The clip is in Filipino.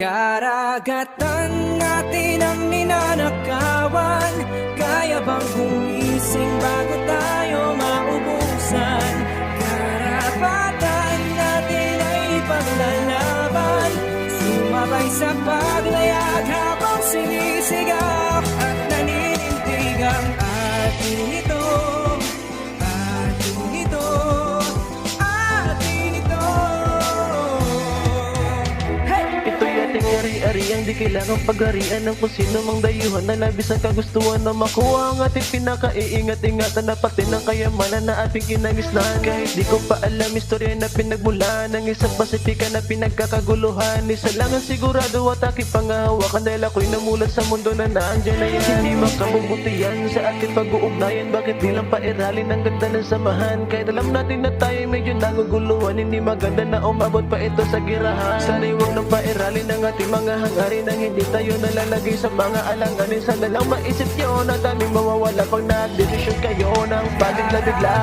Karagatan natin ang ninanakawan. Kaya bang gumising bago tayo maubusan? Karapatan natin ay ipaglalaban. Sumabay sa paglayag habang sinisigaw at naninindig ang ating ito. Ating ito. Ating ito. Ito'y ating ari-ari ang di kailangang pagharian ng kung sino mang dayuhan na labis ang kagustuhan na makuha ang ating pinakaiingat-ingatan na pati ng kayamanan na ating kinagisnahan. Kahit di ko pa alam istorya na pinagmulan ng isang pasipika na pinagkakaguluhan, isa lang ang sigurado at aking pangahawakan dahil ako'y namulat sa mundo na naandyan na yan. Hindi makabubutihan sa ating pag-uugnayan, bakit nilang pairalin ang ganda ng samahan? Kahit alam natin na tayo'y medyo naguguluhan, hindi maganda na umabot pa ito sa girahan. Sana'y huwag nang pairalin ang ating mga hangarin nang hindi tayo nalalagay sa mga alanganin. Sana lang maisip nyo na daming mawawala pag nagdesisyon kayo ng bigla-bigla.